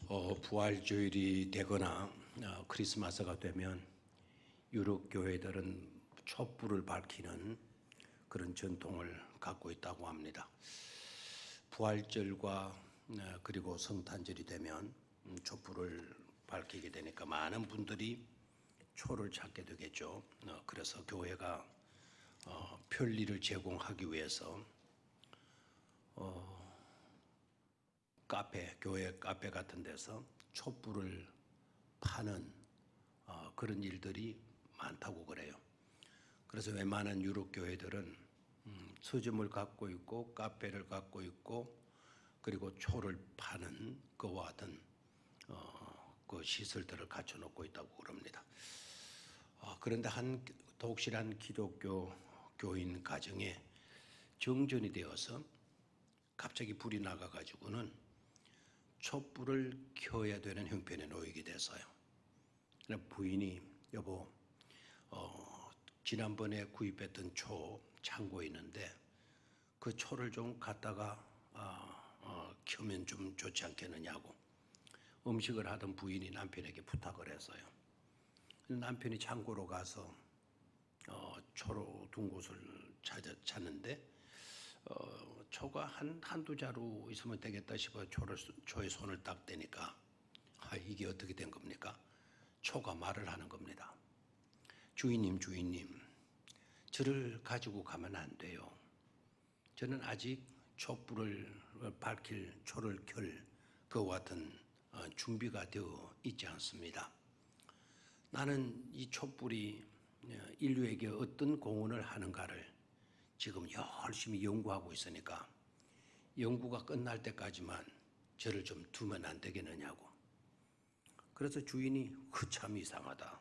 부활주일이 되거나 크리스마스가 되면 유럽 교회들은 촛불을 밝히는 그런 전통을 갖고 있다고 합니다. 부활절과 그리고 성탄절이 되면 촛불을 밝히게 되니까 많은 분들이 초를 찾게 되겠죠. 그래서 교회가 편리를 제공하기 위해서 교회 카페 같은 데서 촛불을 파는 그런 일들이 많다고 그래요. 그래서 웬만한 유럽 교회들은 서점을 갖고 있고 카페를 갖고 있고 그리고 초를 파는 그와 같은 그 시설들을 갖춰놓고 있다고 그럽니다. 그런데 한 독실한 기독교 교인 가정에 정전이 되어서 갑자기 불이 나가가지고는 촛불을 켜야 되는 형편에 놓이게 돼서요. 부인이 여보, 지난번에 구입했던 초 창고에 있는데 그 초를 좀 갖다가 켜면 좀 좋지 않겠느냐고 음식을 하던 부인이 남편에게 부탁을 했어요. 남편이 창고로 가서 초로 둔 곳을 찾는데 초가 한두 자루 있으면 되겠다 싶어 초에 손을 딱 대니까 이게 어떻게 된 겁니까? 초가 말을 하는 겁니다. 주인님, 저를 가지고 가면 안 돼요. 저는 아직 촛불을 밝힐 초를 켤 그와 같은 준비가 되어 있지 않습니다. 나는 이 촛불이 인류에게 어떤 공헌을 하는가를 지금 열심히 연구하고 있으니까 연구가 끝날 때까지만 저를 좀 두면 안 되겠느냐고. 그래서 주인이 참 이상하다.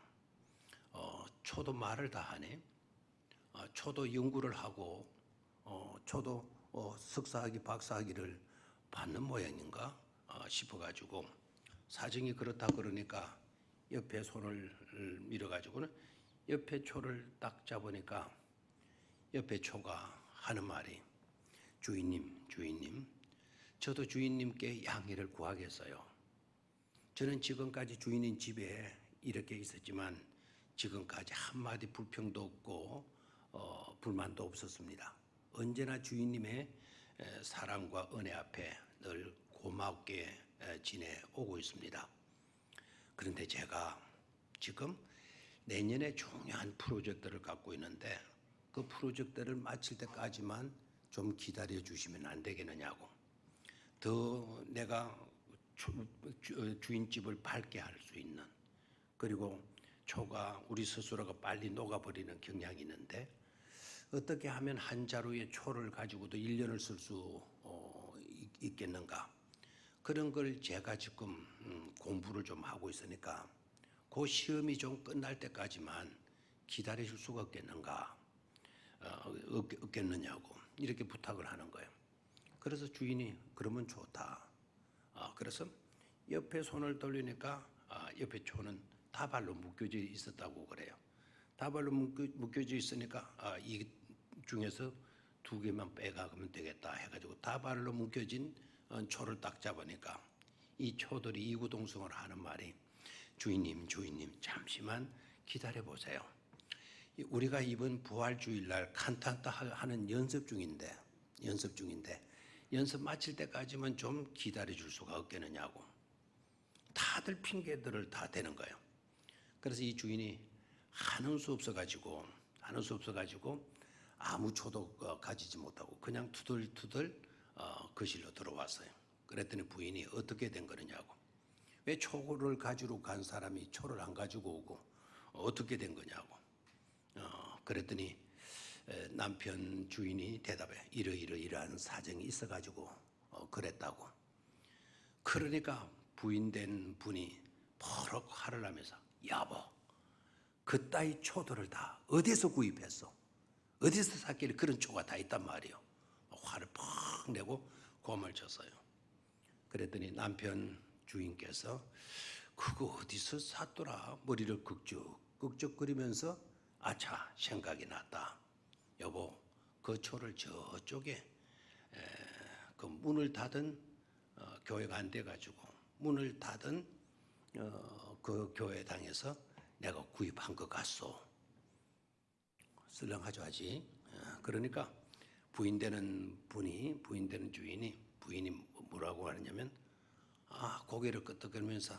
초도 말을 다 하네. 초도 연구를 하고 초도 석사학위 박사학위를 받는 모양인가 싶어가지고 사정이 그렇다 그러니까 옆에 손을 밀어가지고는 옆에 초를 딱 잡으니까 옆에 초가 하는 말이 주인님, 저도 주인님께 양해를 구하겠어요. 저는 지금까지 주인님 집에 이렇게 있었지만 지금까지 한마디 불평도 없고 불만도 없었습니다. 언제나 주인님의 사랑과 은혜 앞에 늘 고맙게 지내오고 있습니다. 그런데 제가 지금 내년에 중요한 프로젝트를 갖고 있는데 그 프로젝트를 마칠 때까지만 좀 기다려 주시면 안 되겠느냐고. 더 내가 주인집을 밝게 할 수 있는 그리고 초가 우리 스스로가 빨리 녹아버리는 경향이 있는데 어떻게 하면 한 자루의 초를 가지고도 1년을 쓸 수 있겠는가. 그런 걸 제가 지금 공부를 좀 하고 있으니까 그 시험이 좀 끝날 때까지만 기다리실 수가 없겠느냐고 이렇게 부탁을 하는 거예요. 그래서 주인이 그러면 좋다. 그래서 옆에 손을 돌리니까 옆에 초는 다발로 묶여져 있었다고 그래요. 다발로 묶여져 있으니까 이 중에서 2개만 빼가면 되겠다 해가지고 다발로 묶여진 초를 딱 잡으니까 이 초들이 이구동성을 하는 말이 주인님 잠시만 기다려 보세요. 우리가 이번 부활주일날 칸타타 하는 연습 중인데 연습 마칠 때까지만 좀 기다려 줄 수가 없겠느냐고. 다들 핑계들을 다 대는 거예요. 그래서 이 주인이 하는 수 없어가지고 아무 초도 가지지 못하고 그냥 투덜투덜 거실로 들어왔어요. 그랬더니 부인이 어떻게 된 거냐고. 왜 초를 가지러 간 사람이 초를 안 가지고 오고 어떻게 된 거냐고. 그랬더니 남편 주인이 대답해 이러한 사정이 있어가지고 그랬다고. 그러니까 부인된 분이 버럭 화를 나면서 여보 그따위 초들을 다 어디서 구입했어? 어디서 샀길래 그런 초가 다 있단 말이요. 화를 퍽 내고 고함을 쳤어요. 그랬더니 남편 주인께서 그거 어디서 샀더라 머리를 극적거리면서 아차 생각이 났다. 여보 그 초를 저쪽에 그 문을 닫은 교회가 안 돼가지고 문을 닫은 그 교회당에서 내가 구입한 것 같소. 쓸렁하죠 아직. 그러니까 부인되는 주인이 뭐라고 하느냐면 고개를 끄덕이면서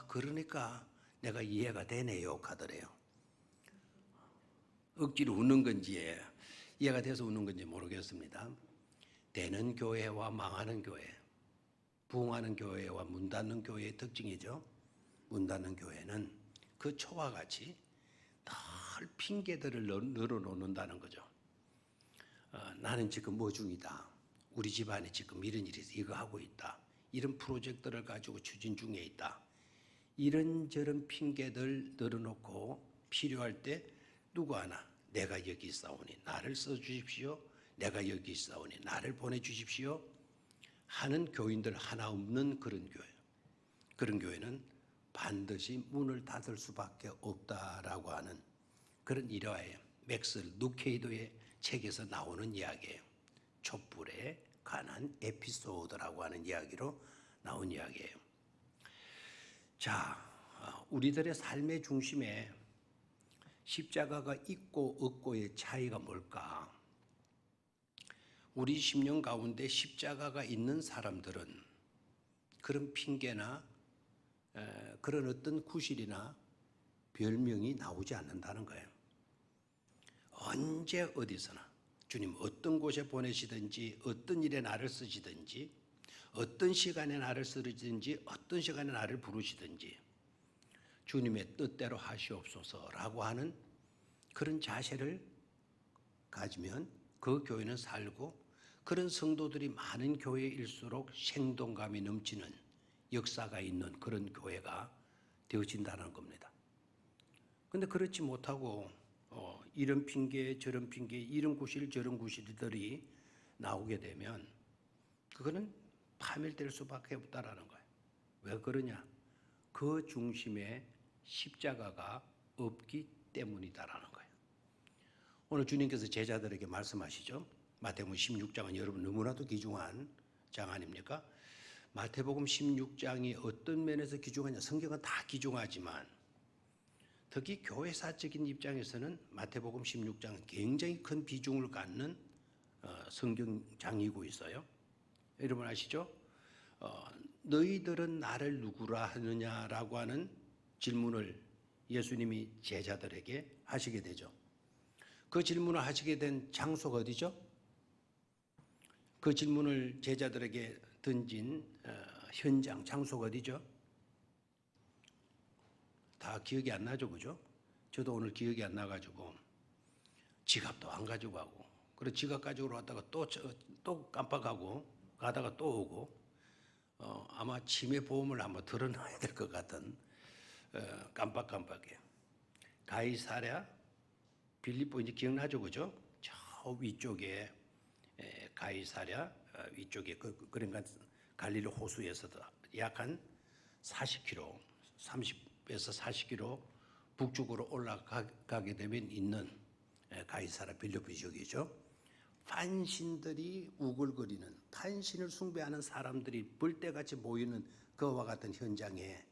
그러니까 내가 이해가 되네요 하더래요. 억지로 웃는 건지 이해가 돼서 웃는 건지 모르겠습니다. 되는 교회와 망하는 교회, 부흥하는 교회와 문 닫는 교회의 특징이죠. 문 닫는 교회는 그 초와 같이 늘 핑계들을 늘어놓는다는 거죠. 나는 지금 뭐 중이다. 우리 집안에 지금 이런 일이 있어. 이거 하고 있다. 이런 프로젝트를 가지고 추진 중에 있다. 이런저런 핑계들 늘어놓고 필요할 때 누구 하나 내가 여기 있사오니 나를 써주십시오. 내가 여기 있사오니 나를 보내주십시오. 하는 교인들 하나 없는 그런 교회. 그런 교회는 반드시 문을 닫을 수밖에 없다라고 하는 그런 일화예요. 맥스 루케이도의 책에서 나오는 이야기예요. 촛불에 관한 에피소드라고 하는 이야기로 나온 이야기예요. 자, 우리들의 삶의 중심에 십자가가 있고 없고의 차이가 뭘까? 우리 심령 가운데 십자가가 있는 사람들은 그런 핑계나 그런 어떤 구실이나 별명이 나오지 않는다는 거예요. 언제 어디서나 주님 어떤 곳에 보내시든지 어떤 일에 나를 쓰시든지 어떤 시간에 나를 쓰시든지 어떤 시간에 나를 부르시든지 주님의 뜻대로 하시옵소서라고 하는 그런 자세를 가지면 그 교회는 살고 그런 성도들이 많은 교회일수록 생동감이 넘치는 역사가 있는 그런 교회가 되어진다는 겁니다. 그런데 그렇지 못하고 이런 핑계 저런 핑계 이런 구실 저런 구실들이 나오게 되면 그거는 파멸될 수밖에 없다라는 거예요. 왜 그러냐? 그 중심에 십자가가 없기 때문이다라는 거예요. 오늘 주님께서 제자들에게 말씀하시죠. 마태복음 16장은 여러분 너무나도 귀중한 장 아닙니까? 마태복음 16장이 어떤 면에서 귀중하냐? 성경은 다 귀중하지만 특히 교회사적인 입장에서는 마태복음 16장은 굉장히 큰 비중을 갖는 성경장이고 있어요. 여러분 아시죠? 너희들은 나를 누구라 하느냐라고 하는 질문을 예수님이 제자들에게 하시게 되죠. 그 질문을 하시게 된 장소가 어디죠? 그 질문을 제자들에게 던진 현장, 장소가 어디죠? 다 기억이 안 나죠, 그죠? 저도 오늘 기억이 안 나가지고 지갑도 안 가지고 가고, 그리고 지갑 가지고 왔다가 또 깜빡하고 가다가 또 오고, 아마 치매 보험을 한번 들어놔야 될 것 같은 깜빡깜빡해요. 가이사랴 빌립보 이제 기억나죠, 그죠? 저 위쪽에 가이사랴 위쪽에 그러니까 갈릴리 호수에서도 약 한 40km, 30에서 40km 북쪽으로 올라가게 되면 있는 가이사랴 빌립보 지역이죠. 판신들이 우글거리는 판신을 숭배하는 사람들이 벌떼같이 모이는 그와 같은 현장에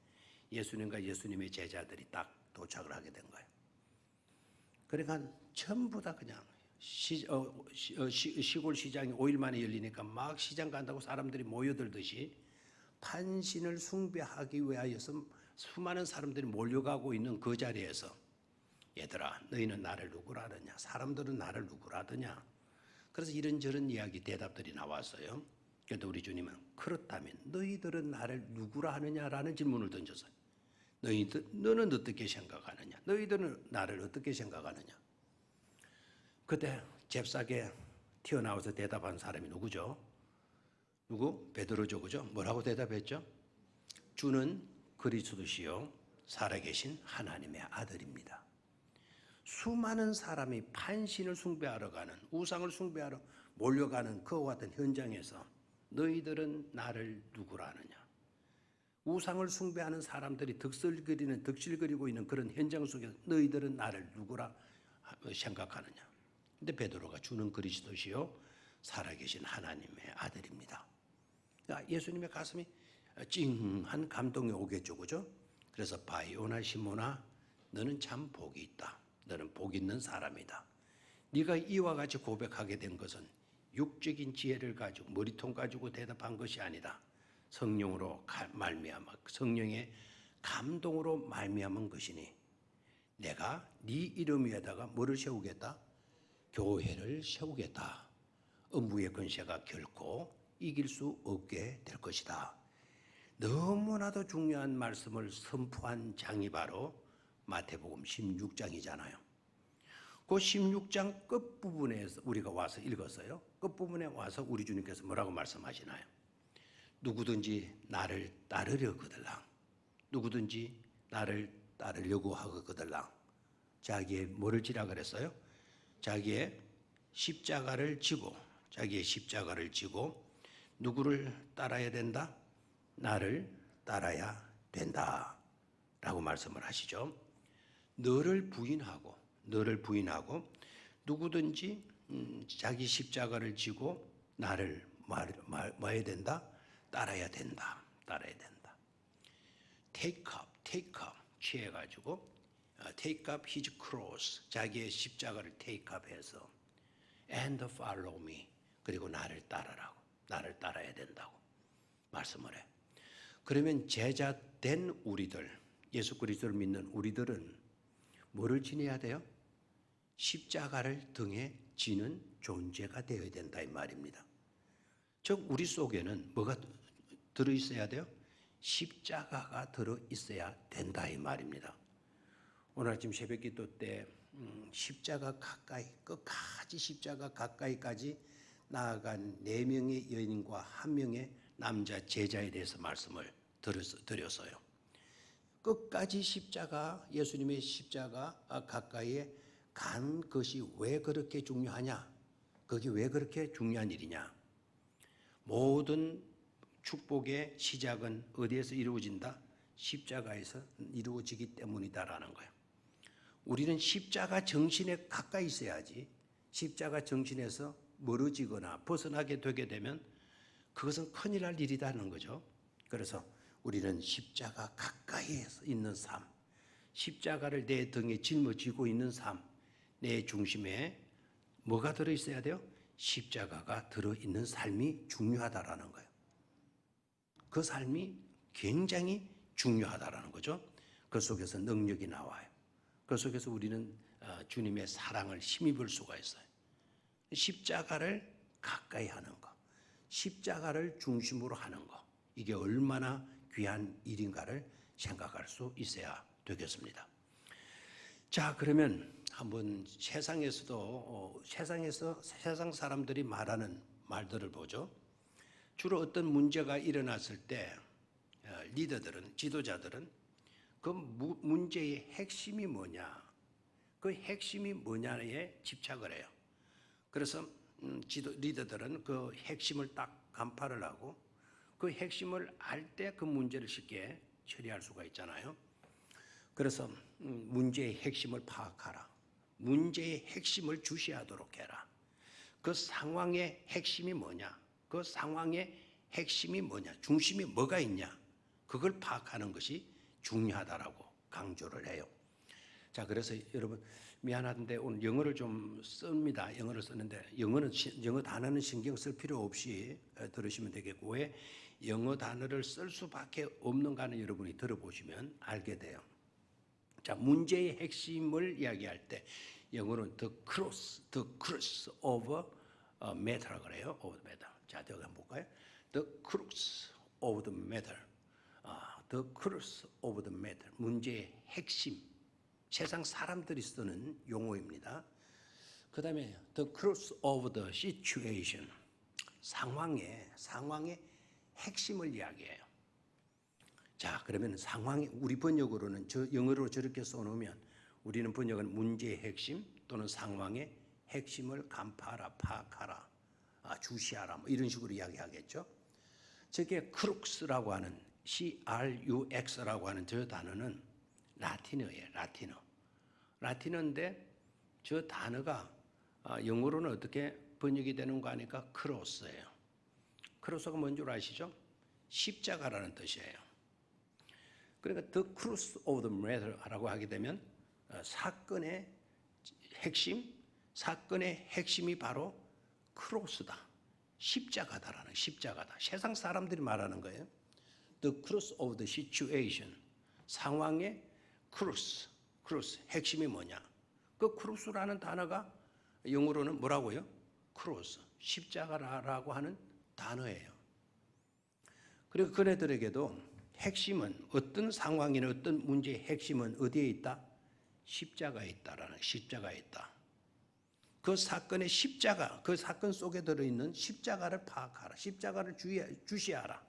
예수님과 예수님의 제자들이 딱 도착을 하게 된 거예요. 그러니까 전부 다 그냥 시골 시장이 5일 만에 열리니까 막 시장 간다고 사람들이 모여들듯이 판신을 숭배하기 위하여서 수많은 사람들이 몰려가고 있는 그 자리에서 얘들아 너희는 나를 누구라 하느냐, 사람들은 나를 누구라 하느냐. 그래서 이런저런 이야기 대답들이 나왔어요. 그런데 우리 주님은 그렇다면 너희들은 나를 누구라 하느냐라는 질문을 던졌어요. 너는 어떻게 생각하느냐? 너희들은 나를 어떻게 생각하느냐? 그때 잽싸게 튀어나와서 대답한 사람이 누구죠? 누구? 베드로죠, 그죠? 뭐라고 대답했죠? 주는 그리스도시요 살아계신 하나님의 아들입니다. 수많은 사람이 판신을 숭배하러 가는, 우상을 숭배하러 몰려가는 그와 같은 현장에서 너희들은 나를 누구라 하느냐? 우상을 숭배하는 사람들이 득실거리고 있는 그런 현장 속에서 너희들은 나를 누구라 생각하느냐? 근데 베드로가 주는 그리스도시요 살아계신 하나님의 아들입니다. 예수님의 가슴이 찡한 감동이 오겠죠, 그죠? 그래서 바이오나 시모나, 너는 참 복이 있다. 너는 복 있는 사람이다. 네가 이와 같이 고백하게 된 것은 육적인 지혜를 가지고 머리통 가지고 대답한 것이 아니다. 성령으로 말미암아 성령의 감동으로 말미암은 것이니 내가 네 이름 위에다가 뭐를 세우겠다? 교회를 세우겠다. 음부의 권세가 결코 이길 수 없게 될 것이다. 너무나도 중요한 말씀을 선포한 장이 바로 마태복음 16장이잖아요. 그 16장 끝부분에서 우리가 와서 읽었어요. 끝부분에 와서 우리 주님께서 뭐라고 말씀하시나요? 누구든지 나를 따르려거들랑, 누구든지 나를 따르려고 하거들랑, 자기의 뭐를 지라 그랬어요? 자기의 십자가를 지고, 자기의 십자가를 지고 누구를 따라야 된다? 나를 따라야 된다 라고 말씀을 하시죠. 너를 부인하고 누구든지 자기 십자가를 지고 나를 뭐 해야 된다? 따라야 된다. take up 취해가지고 take up his cross, 자기의 십자가를 take up 해서 and follow me, 그리고 나를 따라야 된다고 말씀을 해. 그러면 제자 된 우리들, 예수 그리스도를 믿는 우리들은 뭐를 지내야 돼요? 십자가를 등에 지는 존재가 되어야 된다 이 말입니다. 즉 우리 속에는 뭐가 들어있어야 돼요? 십자가가 들어있어야 된다 이 말입니다. 오늘 아침 새벽 기도 때 십자가 가까이, 끝까지 십자가 가까이까지 나아간 4명의 여인과 1명의 남자 제자에 대해서 말씀을 드렸어요. 끝까지 십자가, 예수님의 십자가 가까이에 간 것이 왜 그렇게 중요하냐? 그게 왜 그렇게 중요한 일이냐? 모든 축복의 시작은 어디에서 이루어진다? 십자가에서 이루어지기 때문이다라는 거예요. 우리는 십자가 정신에 가까이 있어야지, 십자가 정신에서 멀어지거나 벗어나게 되게 되면 그것은 큰일 날 일이라는 거죠. 그래서 우리는 십자가 가까이에 있는 삶, 십자가를 내 등에 짊어지고 있는 삶, 내 중심에 뭐가 들어있어야 돼요? 십자가가 들어있는 삶이 중요하다라는 거예요. 그 삶이 굉장히 중요하다라는 거죠. 그 속에서 능력이 나와요. 그 속에서 우리는 주님의 사랑을 힘입을 수가 있어요. 십자가를 가까이 하는 것, 십자가를 중심으로 하는 것, 이게 얼마나 귀한 일인가를 생각할 수 있어야 되겠습니다. 자, 그러면 한번 세상에서 세상 사람들이 말하는 말들을 보죠. 주로 어떤 문제가 일어났을 때 리더들은, 지도자들은 그 문제의 핵심이 뭐냐, 그 핵심이 뭐냐에 집착을 해요. 그래서 리더들은 그 핵심을 딱 간파를 하고 그 핵심을 알 때 그 문제를 쉽게 처리할 수가 있잖아요. 그래서 문제의 핵심을 파악하라. 문제의 핵심을 주시하도록 해라. 그 상황의 핵심이 뭐냐? 그 상황의 핵심이 뭐냐? 중심이 뭐가 있냐? 그걸 파악하는 것이 중요하다라고 강조를 해요. 자, 그래서 여러분 미안한데 오늘 영어를 좀 씁니다. 영어를 쓰는데 영어 단어는 신경 쓸 필요 없이 들으시면 되겠고, 왜 영어 단어를 쓸 수밖에 없는가는 여러분이 들어보시면 알게 돼요. 자, 문제의 핵심을 이야기할 때 영어는 the crux of matter라고 그래요. of the matter. 자, 저기 한번 볼까요? The crux of the matter. The crux of the matter. 문제의 핵심. 세상 사람들이 쓰는 용어입니다. 그 다음에 the crux of the situation. 상황의 핵심을 이야기해요. 자, 그러면 상황이 우리 번역으로는 영어로 저렇게 써놓으면 우리는 번역은 문제의 핵심 또는 상황의 핵심을 간파하라, 파악하라, 주시하라 뭐 이런 식으로 이야기하겠죠. 저게 크룩스라고 하는 CRUX라고 하는 저 단어는 라틴어예요. 라틴어인데 저 단어가 영어로는 어떻게 번역이 되는 거 아니까 크로스예요. 크로스가 뭔 줄 아시죠? 십자가라는 뜻이에요. 그러니까 the cross of the matter라고 하게 되면 사건의 핵심이 바로 크로스다. 십자가다라는 십자가다. 세상 사람들이 말하는 거예요. The cross of the situation. 상황의 크로스. 핵심이 뭐냐? 그 크로스라는 단어가 영어로는 뭐라고요? 크로스. 십자가라고 하는 단어예요. 그리고 그네들에게도 핵심은 어떤 상황이나 어떤 문제의 핵심은 어디에 있다? 십자가에 있다라는 십자가에 있다. 그 사건의 십자가, 그 사건 속에 들어있는 십자가를 파악하라. 십자가를 주시하라.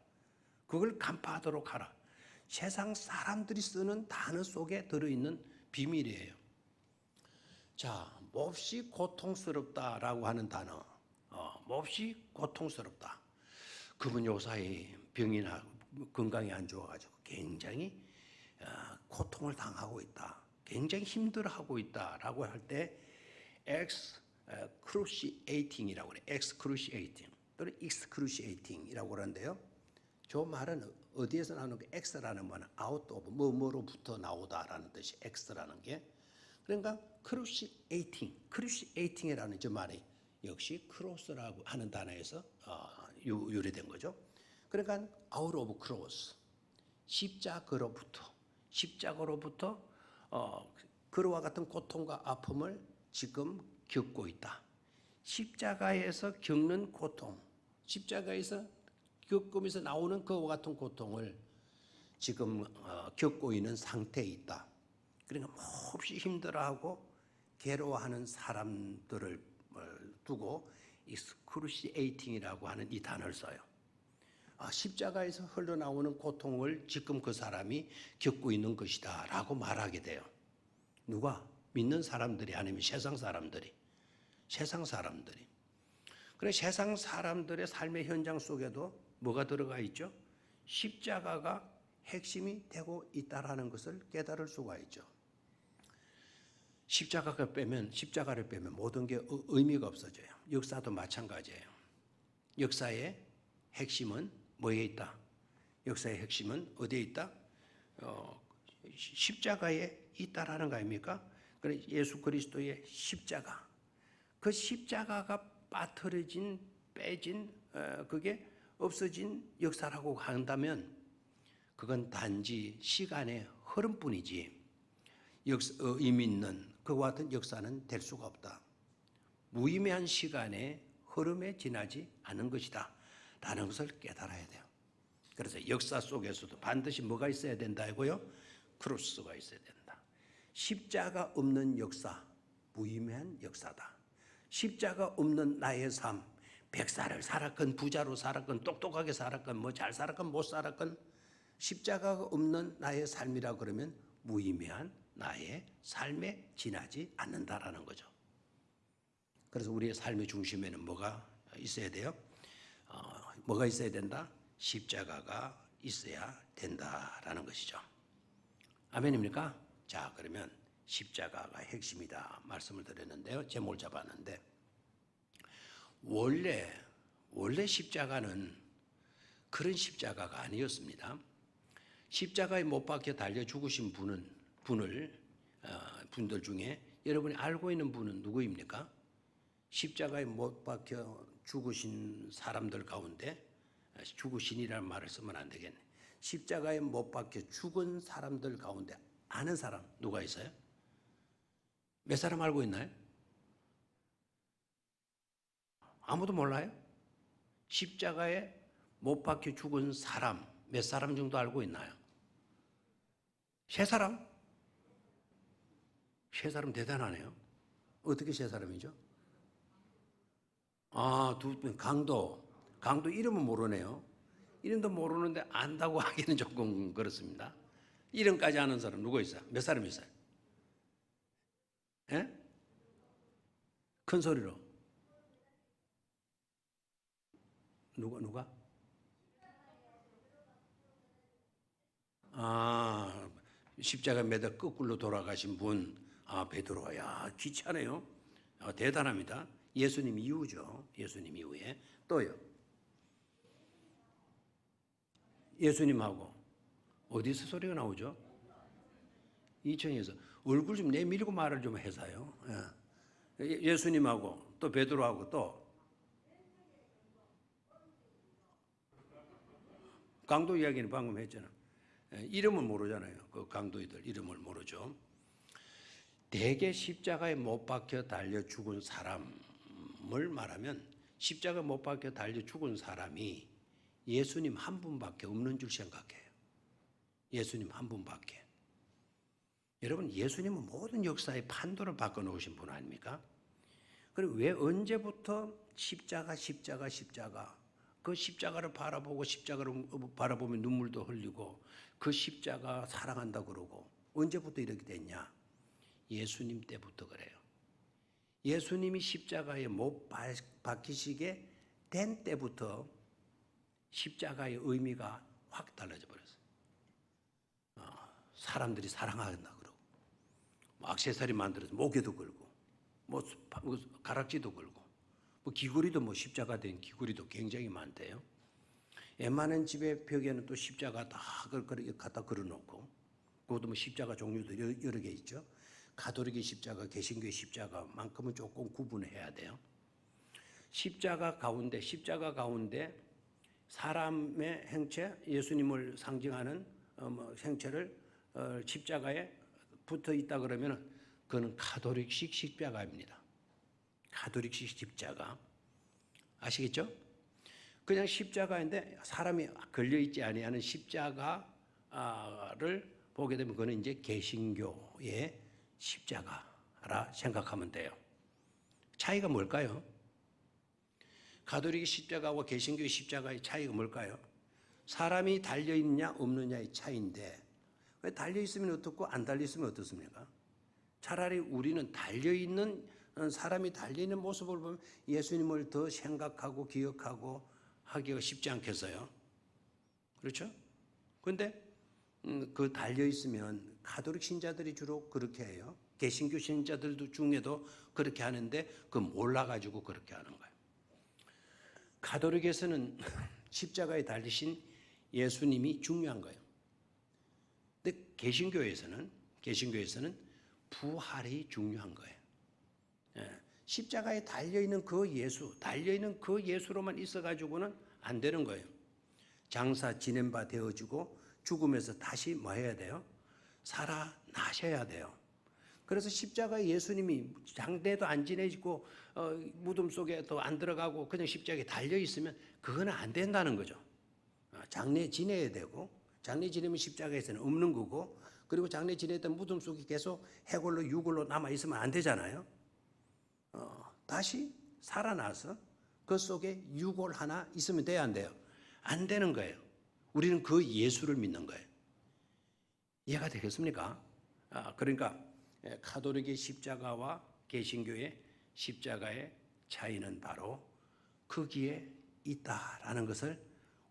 그걸 간파하도록 하라. 세상 사람들이 쓰는 단어 속에 들어있는 비밀이에요. 자, 몹시 고통스럽다라고 하는 단어. 몹시 고통스럽다. 그분 요사이 병이나 건강이 안 좋아가지고 굉장히 고통을 당하고 있다. 굉장히 힘들어하고 있다라고 할 때 excruciating이라고 그래요. excruciating 또는 excruciating이라고 그러는데요. 저 말은 어디에서 나오는 게 x라는 말은 out of 뭐뭐로부터 나오다라는 뜻이 x라는 게 그러니까 cruciating이라는 저 말이 역시 크로스라고 하는 단어에서 유래된 거죠. 그러니까 out of cross 십자가로부터 그와 같은 고통과 아픔을 지금 겪고 있다. 십자가에서 겪는 고통, 십자가에서 겪으면서 나오는 그와 같은 고통을 지금 겪고 있는 상태에 있다. 그러니까 몹시 힘들어하고 괴로워하는 사람들을 두고 excruciating이라고 하는 이 단어를 써요. 십자가에서 흘러나오는 고통을 지금 그 사람이 겪고 있는 것이다 라고 말하게 돼요. 누가? 믿는 사람들이 아니면 세상 사람들이. 그래 세상 사람들의 삶의 현장 속에도 뭐가 들어가 있죠? 십자가가 핵심이 되고 있다라는 것을 깨달을 수가 있죠. 십자가를 빼면 모든 게 의미가 없어져요. 역사도 마찬가지예요. 역사의 핵심은 뭐에 있다? 역사의 핵심은 어디에 있다? 십자가에 있다라는 거 아닙니까? 그래 예수 그리스도의 십자가. 그 십자가가 빠뜨려진, 빼진, 그게 없어진 역사라고 한다면 그건 단지 시간의 흐름뿐이지 의미 있는 그와 같은 역사는 될 수가 없다. 무의미한 시간의 흐름에 지나지 않은 것이다 라는 것을 깨달아야 돼요. 그래서 역사 속에서도 반드시 뭐가 있어야 된다고요? 크로스가 있어야 된다. 십자가 없는 역사, 무의미한 역사다. 십자가 없는 나의 삶, 백살을 살았건 부자로 살았건 똑똑하게 살았건 뭐 잘 살았건 못 살았건 십자가가 없는 나의 삶이라 그러면 무의미한 나의 삶에 지나지 않는다라는 거죠. 그래서 우리의 삶의 중심에는 뭐가 있어야 돼요? 뭐가 있어야 된다? 십자가가 있어야 된다라는 것이죠. 아멘입니까? 자, 그러면 십자가가 핵심이다 말씀을 드렸는데요. 제목을 잡았는데 원래 십자가는 그런 십자가가 아니었습니다. 십자가에 못 박혀 달려 죽으신 분들 중에 여러분이 알고 있는 분은 누구입니까? 십자가에 못 박혀 죽으신 사람들 가운데 죽으신이라는 말을 쓰면 안 되겠네. 십자가에 못 박혀 죽은 사람들 가운데 아는 사람 누가 있어요? 몇 사람 알고 있나요? 아무도 몰라요? 십자가에 못 박혀 죽은 사람 몇 사람 정도 알고 있나요? 세 사람? 세 사람 대단하네요. 어떻게 세 사람이죠? 두 분, 강도 이름은 모르네요. 이름도 모르는데 안다고 하기는 조금 그렇습니다. 이름까지 아는 사람 누구 있어요? 몇 사람 있어요? 예? 큰 소리로. 누가? 십자가 매달 거꾸로 돌아가신 분. 베드로. 야, 귀찮아요. 대단합니다. 예수님 이후죠. 예수님 이후에. 또요. 예수님하고 어디서 소리가 나오죠? 2층에서 얼굴 좀 내밀고 말을 좀 해서요. 예수님하고 또 베드로하고 또 강도 이야기는 방금 했잖아. 이름은 모르잖아요. 그 강도이들 이름을 모르죠. 대개 십자가에 못 박혀 달려 죽은 사람을 말하면 십자가에 못 박혀 달려 죽은 사람이 예수님 한 분밖에 없는 줄 생각해요. 예수님 한 분밖에. 여러분, 예수님은 모든 역사의 판도를 바꿔놓으신 분 아닙니까? 그리고 왜 언제부터 십자가 그 십자가를 바라보고 십자가를 바라보면 눈물도 흘리고 그 십자가 사랑한다 그러고 언제부터 이렇게 됐냐? 예수님 때부터 그래요. 예수님이 십자가에 못 박히시게 된 때부터 십자가의 의미가 확 달라져 버렸어요. 사람들이 사랑한다 그러고 액세서리 만들어서 목에도 걸고 뭐 가락지도 걸고 뭐 귀걸이도 뭐 십자가 된 귀걸이도 굉장히 많대요. 웬만한 집의 벽에는 또 십자가 다 갖다 걸어놓고 그것도 뭐 십자가 종류도 여러 개 있죠. 가톨릭의 십자가, 개신교의 십자가만큼은 조금 구분해야 돼요. 십자가 가운데 사람의 행체, 예수님을 상징하는 행체를 십자가에 붙어 있다 그러면 그건 가톨릭식 십자가입니다. 가톨릭식 십자가 아시겠죠? 그냥 십자가인데 사람이 걸려 있지 아니하는 십자가를 보게 되면 그거는 이제 개신교의 십자가라 생각하면 돼요. 차이가 뭘까요? 가톨릭의 십자가와 개신교의 십자가의 차이가 뭘까요? 사람이 달려있느냐 없느냐의 차이인데 왜 달려있으면 어떻고 안 달려있으면 어떻습니까? 차라리 우리는 달려있는 사람이 달려있는 모습을 보면 예수님을 더 생각하고 기억하고 하기가 쉽지 않겠어요? 그렇죠? 그런데 그 달려있으면 가톨릭 신자들이 주로 그렇게 해요. 개신교 신자들도 중에도 그렇게 하는데 그 몰라가지고 그렇게 하는 거예요. 가톨릭에서는 십자가에 달리신 예수님이 중요한 거예요. 근데 개신교에서는 부활이 중요한 거예요. 십자가에 달려있는 그 예수로만 있어가지고는 안 되는 거예요. 장사 지낸 바 되어지고 죽음에서 다시 뭐 해야 돼요? 살아나셔야 돼요. 그래서 십자가에 예수님이 장례도 안 지내지고 무덤 속에도 안 들어가고 그냥 십자가에 달려있으면 그거는 안 된다는 거죠. 장례 지내야 되고 장례 지내면 십자가에서는 없는 거고 그리고 장례 지냈던 무덤 속에 계속 해골로 유골로 남아있으면 안 되잖아요. 다시 살아나서 그 속에 유골 하나 있으면 돼야 안 돼요? 안 되는 거예요. 우리는 그 예수를 믿는 거예요. 이해가 되겠습니까? 그러니까 가톨릭의 십자가와 개신교의 십자가의 차이는 바로 거기에 있다라는 것을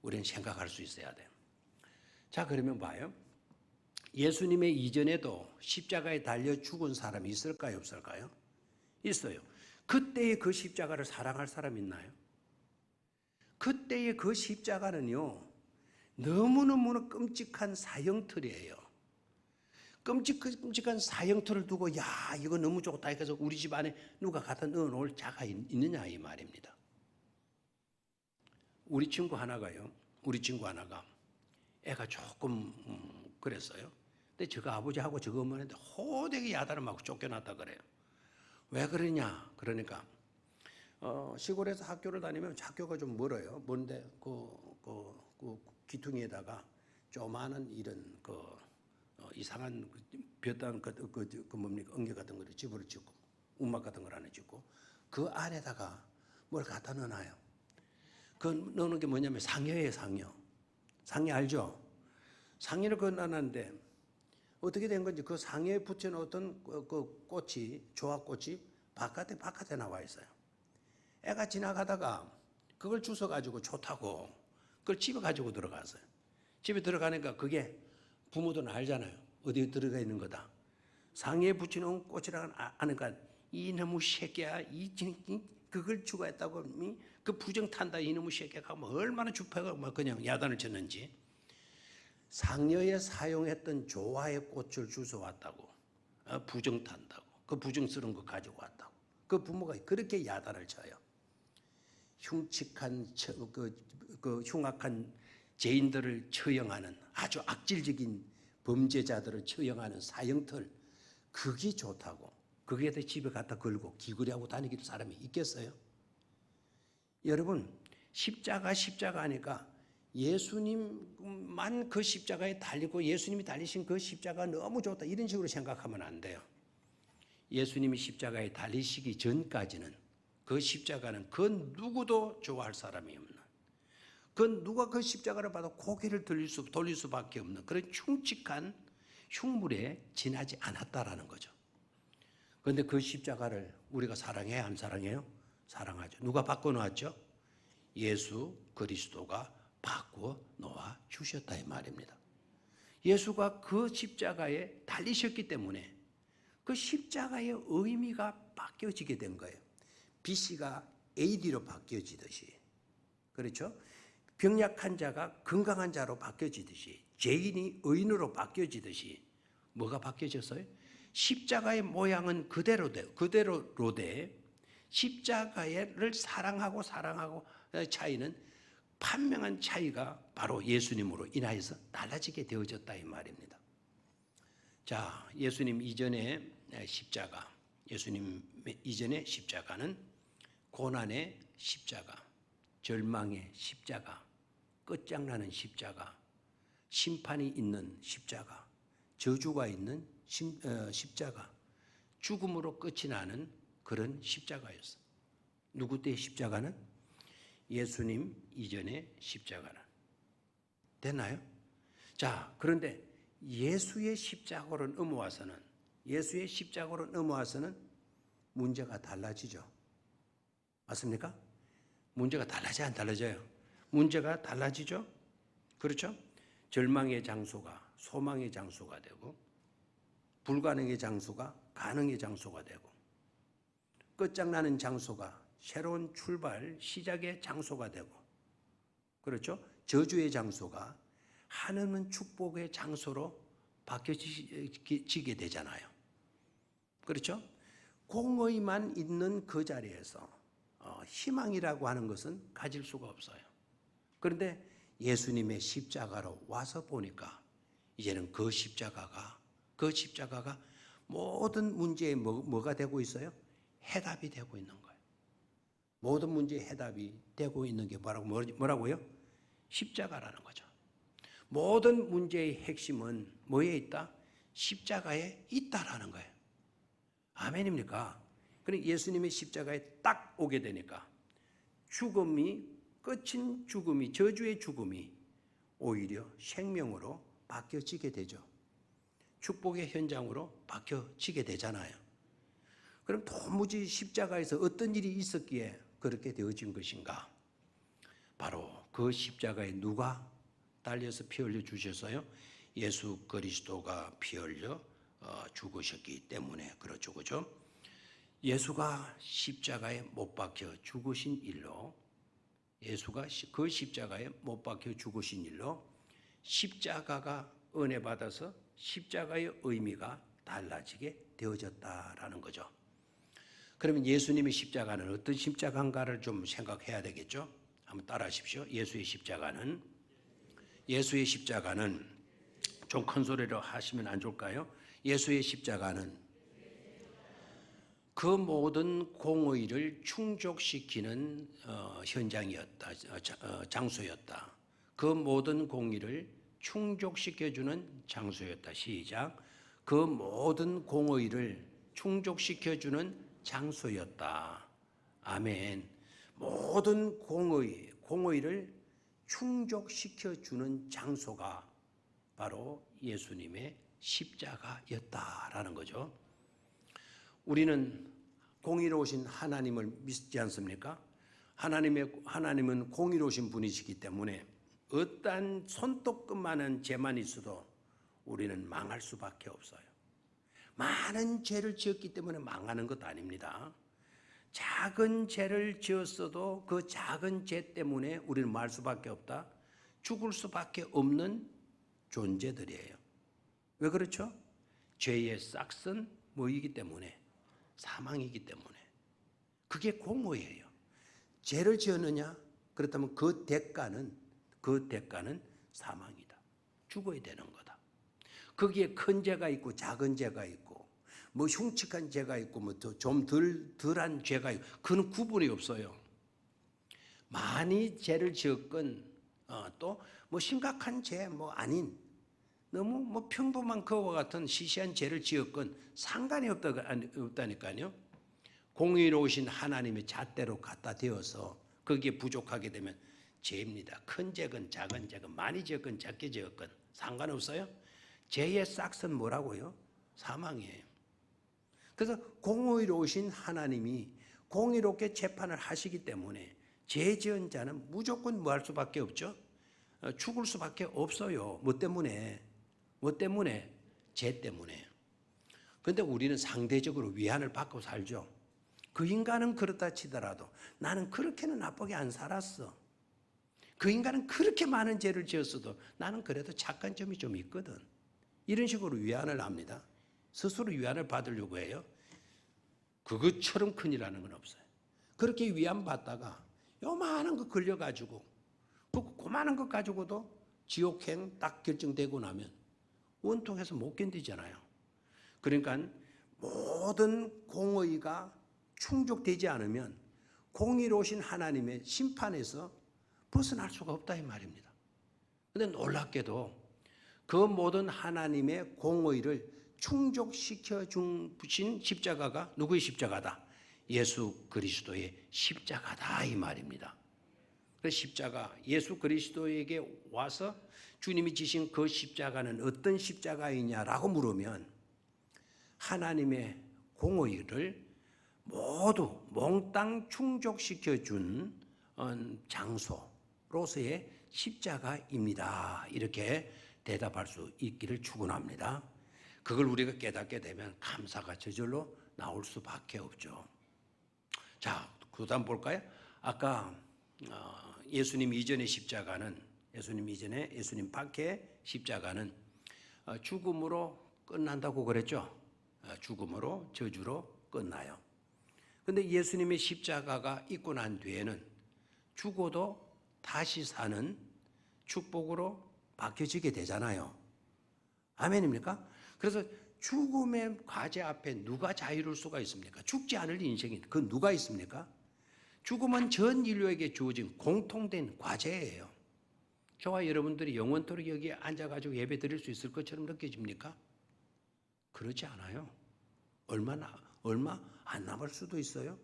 우리는 생각할 수 있어야 돼요. 자, 그러면 봐요. 예수님의 이전에도 십자가에 달려 죽은 사람이 있을까요? 없을까요? 있어요. 그때의 그 십자가를 사랑할 사람 있나요? 그때의 그 십자가는요, 너무너무 끔찍한 사형틀이에요. 끔찍한 사형틀을 두고, 야, 이거 너무 좋다. 해서 우리 집 안에 누가 갖다 넣어놓을 자가 있느냐, 이 말입니다. 우리 친구 하나가 애가 조금 그랬어요. 근데 저거 아버지하고 저거 어머니한테 호되게 야단을 맞고 쫓겨났다 그래요. 왜 그러냐? 그러니까 시골에서 학교를 다니면 학교가 좀 멀어요. 먼데 그 귀퉁이에다가 조그마한 이런 이상한 볕단 뭡니까 엉겨 같은 거를 집을 짓고 움막 같은 걸 안에 짓고 그 안에다가 뭘 갖다 넣어놔요. 그 넣는 게 뭐냐면 상여예요, 상여. 상여 알죠? 상여를 넣어놨는데 어떻게 된 건지 그 상여에 붙여놓던 그 꽃이 조합꽃이 바깥에 나와 있어요. 애가 지나가다가 그걸 주워가지고 좋다고 그걸 집에 가지고 들어갔어요. 집에 들어가니까 그게 부모들은 알잖아요. 어디에 들어가 있는 거다. 상해에 붙여놓은 꽃이라고 하니까 이놈의 새끼야, 그걸 추가했다고 그 부정 탄다 이놈의 새끼가 뭐 얼마나 주파가 뭐 그냥 야단을 쳤는지 상여에 사용했던 조화의 꽃을 주워왔다고, 부정탄다고, 그 부정스러운 거 가지고 왔다고. 그 부모가 그렇게 야단을 쳐요. 흉측한 흉악한 죄인들을 처형하는, 아주 악질적인 범죄자들을 처형하는 사형틀, 그게 좋다고. 그게다 집에 갖다 걸고 기구리하고 다니길 사람이 있겠어요? 여러분, 십자가 하니까 예수님만 그 십자가에 달리고 예수님이 달리신 그 십자가 너무 좋다, 이런 식으로 생각하면 안 돼요. 예수님이 십자가에 달리시기 전까지는 그 십자가는 그 누구도 좋아할 사람이 없는, 그 누가 그 십자가를 봐도 고개를 돌릴 수밖에 없는 그런 흉측한 흉물에 지나지 않았다라는 거죠. 그런데 그 십자가를 우리가 사랑해야 안 사랑해요? 사랑하죠. 누가 바꿔놓았죠? 예수 그리스도가 바꿔 놓아 주셨다 이 말입니다. 예수가 그 십자가에 달리셨기 때문에 그 십자가의 의미가 바뀌어지게 된 거예요. BC가 AD로 바뀌어지듯이, 그렇죠? 병약한 자가 건강한 자로 바뀌어지듯이, 죄인이 의인으로 바뀌어지듯이 뭐가 바뀌어졌어요? 십자가의 모양은 그대로로되 십자가를 사랑하고 차이는 판명한 차이가 바로 예수님으로 인하여서 달라지게 되어졌다 이 말입니다. 자, 예수님 이전의 십자가는 고난의 십자가, 절망의 십자가, 끝장나는 십자가, 심판이 있는 십자가, 저주가 있는 십자가, 죽음으로 끝이 나는 그런 십자가였어요. 누구 때의 십자가는? 예수님 이전의 십자가는. 됐나요? 자, 그런데 예수의 십자가로 넘어와서는 문제가 달라지죠. 맞습니까? 문제가 달라져요, 안 달라져요? 문제가 달라지죠? 그렇죠? 절망의 장소가 소망의 장소가 되고, 불가능의 장소가 가능의 장소가 되고, 끝장나는 장소가 새로운 출발, 시작의 장소가 되고, 그렇죠? 저주의 장소가 하나님은 축복의 장소로 바뀌어지게 되잖아요. 그렇죠? 공의만 있는 그 자리에서 희망이라고 하는 것은 가질 수가 없어요. 그런데 예수님의 십자가로 와서 보니까 이제는 그 십자가가 모든 문제에 뭐가 되고 있어요? 해답이 되고 있는 거예요. 모든 문제의 해답이 되고 있는 게 뭐라고요? 십자가라는 거죠. 모든 문제의 핵심은 뭐에 있다? 십자가에 있다라는 거예요. 아멘입니까? 그러니까 예수님의 십자가에 딱 오게 되니까 끝인 죽음이, 저주의 죽음이 오히려 생명으로 바뀌어지게 되죠. 축복의 현장으로 바뀌어지게 되잖아요. 그럼 도무지 십자가에서 어떤 일이 있었기에 그렇게 되어진 것인가? 바로 그 십자가에 누가 달려서 피 흘려 주셨어요? 예수 그리스도가 피 흘려 죽으셨기 때문에 그렇죠, 그죠? 예수가 십자가에 못 박혀 죽으신 일로, 예수가 그 십자가에 못 박혀 죽으신 일로 십자가가 은혜 받아서 십자가의 의미가 달라지게 되어졌다라는 거죠. 그러면 예수님의 십자가는 어떤 십자가인가를 좀 생각해야 되겠죠? 한번 따라하십시오. 예수의 십자가는 좀 큰 소리로 하시면 안 좋을까요? 예수의 십자가는 그 모든 공의를 충족시키는 장소였다. 그 모든 공의를 충족시켜주는 장소였다. 시작. 그 모든 공의를 충족시켜주는 장소였다. 아멘. 모든 공의를 충족시켜주는 장소가 바로 예수님의 십자가였다라는 거죠. 우리는 공의로우신 하나님을 믿지 않습니까? 하나님은 공의로우신 분이시기 때문에 어떠한 손톱끝만한 죄만 있어도 우리는 망할 수밖에 없어요. 많은 죄를 지었기 때문에 망하는 것 아닙니다. 작은 죄를 지었어도 그 작은 죄 때문에 우리는 말 수밖에 없다. 죽을 수밖에 없는 존재들이에요. 왜 그렇죠? 죄의 싹은 뭐이기 때문에? 사망이기 때문에. 그게 공허예요. 죄를 지었느냐? 그렇다면 그 대가는 사망이다. 죽어야 되는 거다. 거기에 큰 죄가 있고 작은 죄가 있고 뭐 흉측한 죄가 있고 뭐 좀 덜한 죄가 있고 그는 구분이 없어요. 많이 죄를 지었건 또 뭐 심각한 죄 뭐 아닌 너무 뭐 평범한 그와 같은 시시한 죄를 지었건 상관이 없다니까요. 공의로우신 하나님의 잣대로 갖다 대어서 거기에 부족하게 되면 죄입니다. 큰 죄건 작은 죄건 많이 지었건 작게 지었건 상관없어요. 죄의 싹은 뭐라고요? 사망이에요. 그래서 공의로우신 하나님이 공의롭게 재판을 하시기 때문에 죄 지은 자는 무조건 뭐 할 수밖에 없죠? 죽을 수밖에 없어요. 뭐 때문에? 죄 때문에. 그런데 우리는 상대적으로 위안을 받고 살죠. 그 인간은 그렇다 치더라도 나는 그렇게는 나쁘게 안 살았어. 그 인간은 그렇게 많은 죄를 지었어도 나는 그래도 착한 점이 좀 있거든. 이런 식으로 위안을 합니다. 스스로 위안을 받으려고 해요. 그것처럼 큰일이라는 건 없어요. 그렇게 위안받다가 요만한 거 걸려가지고 그만한 것 가지고도 지옥행 딱 결정되고 나면 원통해서 못 견디잖아요. 그러니까 모든 공의가 충족되지 않으면 공의로우신 하나님의 심판에서 벗어날 수가 없다 이 말입니다. 그런데 놀랍게도 그 모든 하나님의 공의를 충족시켜 주신 십자가가 누구의 십자가다? 예수 그리스도의 십자가다 이 말입니다. 그 십자가 예수 그리스도에게 와서 주님이 지신 그 십자가는 어떤 십자가이냐라고 물으면 하나님의 공의를 모두 몽땅 충족시켜 준 장소로서의 십자가입니다. 이렇게 대답할 수 있기를 축원합니다. 그걸 우리가 깨닫게 되면 감사가 저절로 나올 수밖에 없죠. 자, 그다음 볼까요? 아까 예수님 이전의 십자가는 예수님 밖의 십자가는 죽음으로 끝난다고 그랬죠. 죽음으로 저주로 끝나요. 그런데 예수님의 십자가가 있고 난 뒤에는 죽어도 다시 사는 축복으로 바뀌어지게 되잖아요. 아멘입니까? 그래서 죽음의 과제 앞에 누가 자유로울 수가 있습니까? 죽지 않을 인생이 그 누가 있습니까? 죽음은 전 인류에게 주어진 공통된 과제예요. 저와 여러분들이 영원토록 여기에 앉아가지고 예배 드릴 수 있을 것처럼 느껴집니까? 그렇지 않아요. 얼마 안 남을 수도 있어요.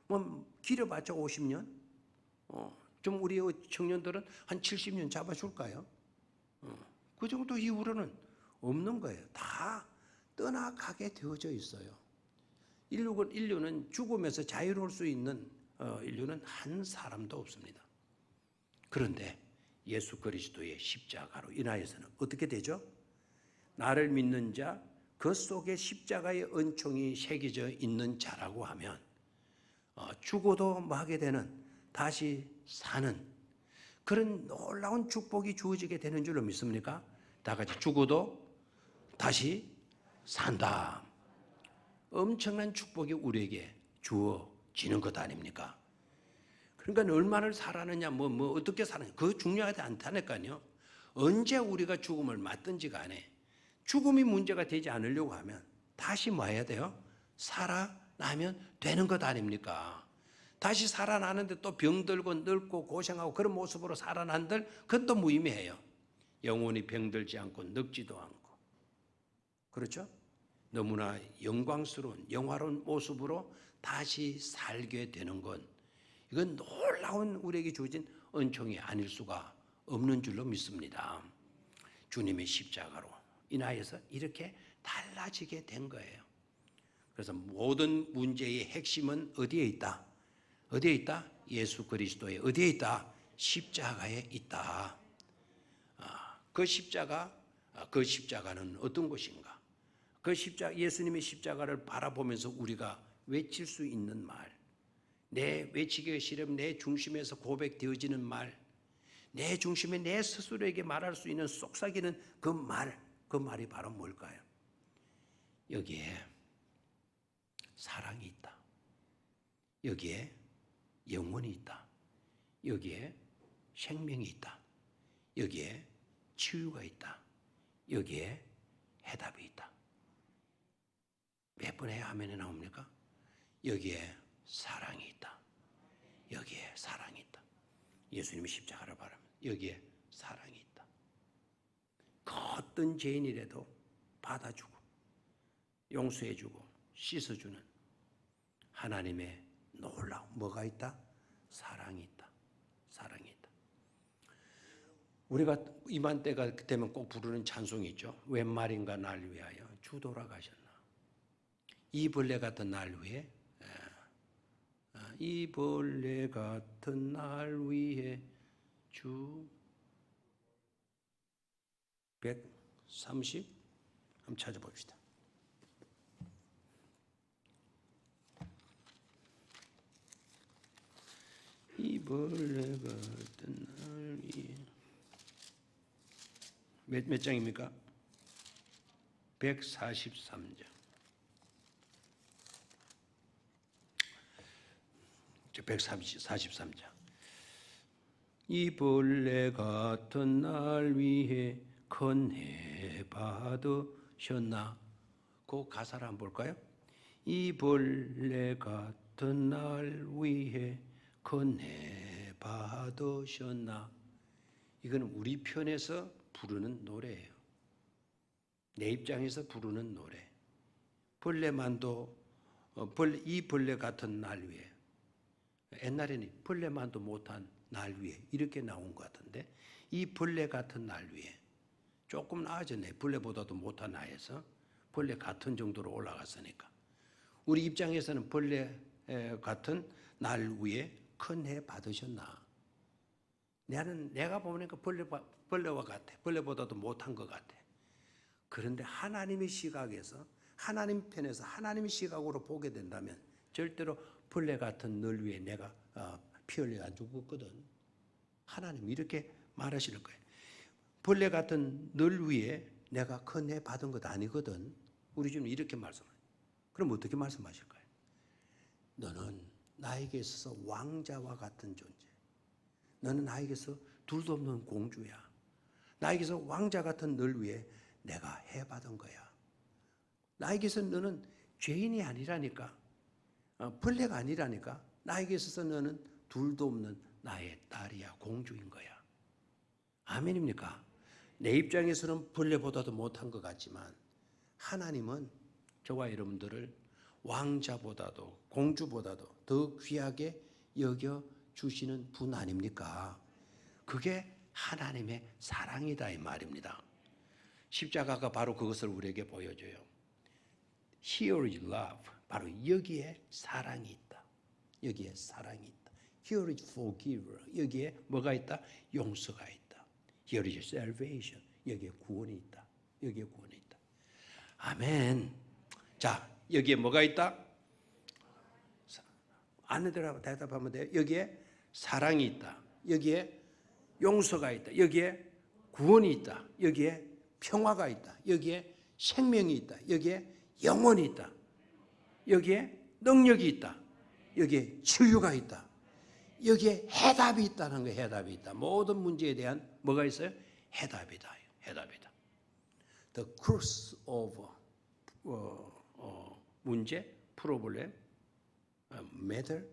뭐 길어봤자 50년? 좀 우리 청년들은 한 70년 잡아줄까요? 그 정도 이후로는 없는 거예요. 다 떠나가게 되어져 있어요. 인류는 죽음에서 자유로울 수 있는 인류는 한 사람도 없습니다. 그런데 예수 그리스도의 십자가로 인하여서는 어떻게 되죠? 나를 믿는 자, 그 속에 십자가의 은총이 새겨져 있는 자라고 하면 죽어도 뭐 하게 되는 다시 사는 그런 놀라운 축복이 주어지게 되는 줄로 믿습니까? 다 같이 죽어도 다시 산다. 엄청난 축복이 우리에게 주어지는 것 아닙니까? 그러니까 얼마나 살았느냐, 어떻게 사느냐, 그거 중요하지 않다니까요. 언제 우리가 죽음을 맞든지 간에 죽음이 문제가 되지 않으려고 하면 다시 뭐 해야 돼요? 살아나면 되는 것 아닙니까? 다시 살아나는데 또 병들고 늙고 고생하고 그런 모습으로 살아난들 그것도 무의미해요. 영원히 병들지 않고 늙지도 않고. 그렇죠? 너무나 영광스러운 영화로운 모습으로 다시 살게 되는 건 이건 놀라운 우리에게 주어진 은총이 아닐 수가 없는 줄로 믿습니다. 주님의 십자가로 인하여서 이렇게 달라지게 된 거예요. 그래서 모든 문제의 핵심은 어디에 있다? 어디에 있다? 예수 그리스도의 어디에 있다? 십자가에 있다. 그 십자가는 어떤 것인가? 예수님의 십자가를 바라보면서 우리가 외칠 수 있는 말, 내 외치기가 싫으면 내 중심에서 고백되어지는 말, 내 중심에 내 스스로에게 말할 수 있는 속삭이는 그 말이 바로 뭘까요? 여기에 사랑이 있다. 여기에 영혼이 있다. 여기에 생명이 있다. 여기에 치유가 있다. 여기에 해답이 있다. 몇 번의 아멘이 나옵니까? 여기에 사랑이 있다. 여기에 사랑이 있다. 예수님이 십자가를 바라면 여기에 사랑이 있다. 그 어떤 죄인이라도 받아주고 용서해주고 씻어주는 하나님의 놀라운 뭐가 있다? 사랑이 있다. 사랑이 있다. 우리가 이맘때가 되면 꼭 부르는 찬송이 있죠. 웬 말인가 날 위하여 주 돌아가셨나. 이 벌레 같은 날 위해, 이 벌레 같은 날 위해 주 130 한번 찾아봅시다. 이 벌레 같은 날 위해 몇 장입니까? 143장. 143장. 이 벌레 같은 날 위해 건해 받으셨나? 그 가사를 한번 볼까요? 이 벌레 같은 날 위해 건해 받으셨나? 이건 우리 편에서 부르는 노래예요. 내 입장에서 부르는 노래. 벌레만도 이 벌레 같은 날 위에, 옛날에는 벌레만도 못한 날 위에 이렇게 나온 것 같은데, 이 벌레 같은 날 위에 조금 나아졌네. 벌레보다도 못한 나에서 벌레 같은 정도로 올라갔으니까 우리 입장에서는 벌레 같은 날 위에 큰 해 받으셨나? 내가 보니까 벌레와 같아. 벌레보다도 못한 것 같아. 그런데 하나님의 시각에서, 하나님 편에서 하나님의 시각으로 보게 된다면 절대로 벌레 같은 널 위해 내가 피 흘려 안 죽었거든. 하나님 이렇게 말하시는 거예요. 벌레 같은 널 위해 내가 큰 해 받은 것 아니거든. 우리 주님 이렇게 말씀해요. 그럼 어떻게 말씀하실까요? 너는 나에게 있어서 왕자와 같은 존재. 너는 나에게서 둘도 없는 공주야. 나에게서 왕자 같은 널 위해 내가 해 받은 거야. 나에게서 너는 죄인이 아니라니까. 벌레가 아니라니까. 나에게 있어서 너는 둘도 없는 나의 딸이야. 공주인 거야. 아멘입니까? 내 입장에서는 벌레보다도 못한 것 같지만 하나님은 저와 여러분들을 왕자보다도 공주보다도 더 귀하게 여겨주시는 분 아닙니까? 그게 하나님의 사랑이다 이 말입니다. 십자가가 바로 그것을 우리에게 보여줘요. Here is love. 바로 여기에 사랑이 있다. 여기에 사랑이 있다. Here is forgiver. 여기에 뭐가 있다? 용서가 있다. Here is salvation. 여기에 구원이 있다. 여기에 구원이 있다. 아멘. 자, 여기에 뭐가 있다? 아내들하고 대답하면 돼요. 여기에 사랑이 있다. 여기에 용서가 있다. 여기에 구원이 있다. 여기에 평화가 있다. 여기에 생명이 있다. 여기에 영혼이 있다. 여기에 능력이 있다. 여기에 치유가 있다. 여기에 해답이 있다는 거예요. 해답이 있다. 모든 문제에 대한 뭐가 있어요? 해답이다. 해답이다. The cross of 문제, 프로블렘, matter.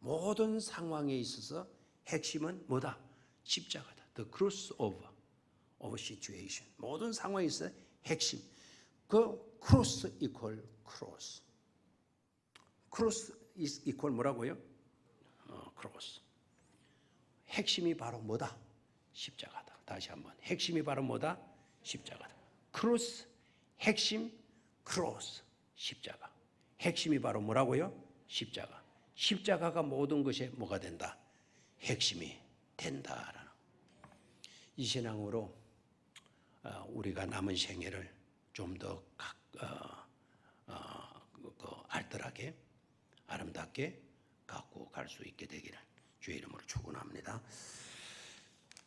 모든 상황에 있어서 핵심은 뭐다? 십자가다. The cross of situation. 모든 상황에 있어서 핵심. 그 cross equal cross. cross is equal 뭐라고요? cross. 핵심이 바로 뭐다? 십자가다. 다시 한번. 핵심이 바로 뭐다? 십자가다. cross, 핵심, cross, 십자가. 핵심이 바로 뭐라고요? 십자가. 십자가가 모든 것에 뭐가 된다? 핵심이 된다라는. 이 신앙으로 우리가 남은 생애를 좀 더 알뜰하게 아름답게 갖고 갈 수 있게 되기를 주의 이름으로 축원합니다.